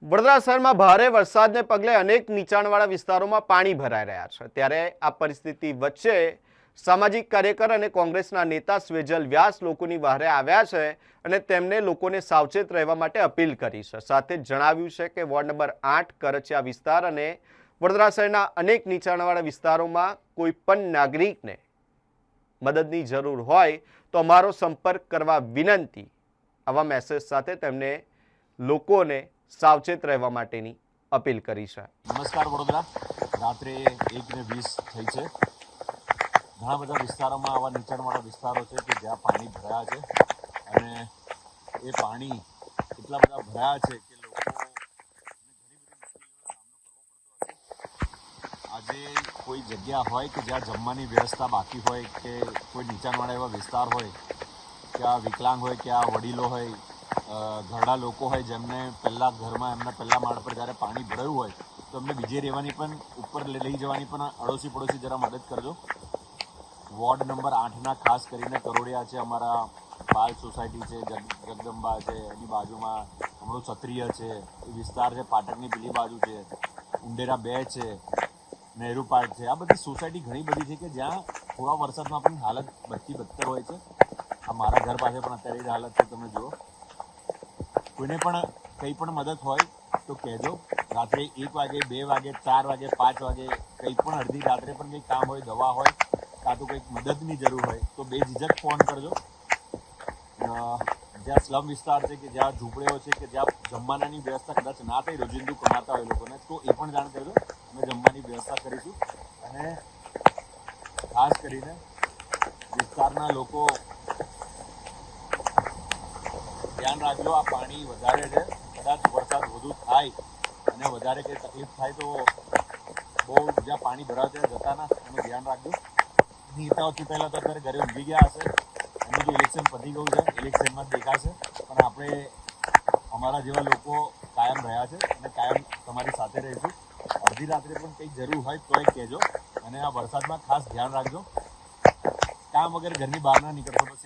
વડોદરા શહેરમાં ભારે વરસાદને પગલે અનેક નીચાણવાળા વિસ્તારોમાં પાણી ભરાઈ રહ્યા છે। ત્યારે આ પરિસ્થિતિ વચ્ચે સામાજિક કાર્યકર અને કોંગ્રેસના નેતા સ્વેજલ વ્યાસ લોકોની વહારે આવ્યા છે અને તેમને લોકોને સાવચેત રહેવા માટે અપીલ કરી છે। સાથે જણાવ્યું છે કે વોર્ડ નંબર 8 કરચિયા વિસ્તાર અને વડોદરા શહેરના અનેક નીચાણવાળા વિસ્તારોમાં કોઈ પણ નાગરિકને મદદની જરૂર હોય તો અમારો સંપર્ક કરવા વિનંતી। આવા મેસેજ સાથે તેમને લોકોને સાવચેત રહેવા માટેની અપીલ કરી છે। નમસ્કાર વડોદરા, રાત્રે 1:20 થઈ છે। ઘણા બધા વિસ્તારોમાં આવા નીચાણવાળા વિસ્તારો છે કે જ્યાં પાણી ભરાયા છે અને એ પાણી એટલા બધા ભરાયા છે કે લોકોને ઘણી બધી મુશ્કેલીઓનો સામનો કરવો પડતો હશે। આજે કોઈ જગ્યા હોય કે જ્યાં જમવાની વ્યવસ્થા બાકી હોય કે કોઈ નીચાણવાળા એવા વિસ્તાર હોય ક્યાં વિકલાંગ હોય ક્યાં વડીલો હોય ઘરડા લોકો હોય જેમને પહેલાં ઘરમાં એમના પહેલા માળ પર જ્યારે પાણી ભરાયું હોય તો એમને બીજે રહેવાની પણ ઉપર લઈ જવાની પણ અડોશી પડોશી જરા મદદ કરજો। વોર્ડ નંબર 8ના ખાસ કરીને કરોડિયા છે, અમારા બાલ સોસાયટી છે, જગદંબા છે, એની બાજુમાં હમણાં ક્ષત્રિય છે, એ વિસ્તાર છે, પાટણની પેલી બાજુ છે, ઉંડેરા 2 છે, નહેરુ પાર્ક છે। આ બધી સોસાયટી ઘણી બધી છે કે જ્યાં થોડા વરસાદમાં પણ હાલત બદથી બદતર હોય છે। આ મારા ઘર પાસે પણ અત્યારે જ હાલત છે, તમે જુઓ। કોઈને પણ કંઈ પણ મદદ હોય તો કહેજો। રાત્રે 1 વાગે 2 વાગે 4 વાગે 5 વાગે કંઈ પણ અડધી રાત્રે પણ કંઈ કામ હોય, દવા હોય કાં તો કંઈક મદદની જરૂર હોય તો બેઝિઝક ફોન કરજો। જ્યાં સ્લમ વિસ્તાર છે કે જ્યાં ઝૂંપડીઓ છે કે જ્યાં જમવાનાની વ્યવસ્થા કદાચ ના થઈ રોજિંદુ કમાતા હોય લોકોને તો એ પણ જાણ કરજો, અમે જમવાની વ્યવસ્થા કરીશું। અને ખાસ કરીને વિસ્તારના લોકો ધ્યાન રાખજો, આ પાણી વધારે છે, કદાચ વરસાદ વધુ થાય અને વધારે કંઈ તકલીફ થાય તો બહુ જ્યાં પાણી ભરાય ત્યાં જતા ના, એનું ધ્યાન રાખજો। નેતાઓ ચૂંટાયેલા તો અત્યારે ઘરે ઊંઘી ગયા હશે, એનું તો ઇલેક્શન પતી ગયું છે, ઇલેક્શનમાં જ દેખાશે, પણ આપણે અમારા જેવા લોકો કાયમ રહ્યા છે અને કાયમ તમારી સાથે રહીશું। અડધી રાત્રે પણ કંઈક જરૂર હોય તો એ કહેજો અને આ વરસાદમાં ખાસ ધ્યાન રાખજો। કામ વગર ઘરની બહાર ના નીકળશો, બસ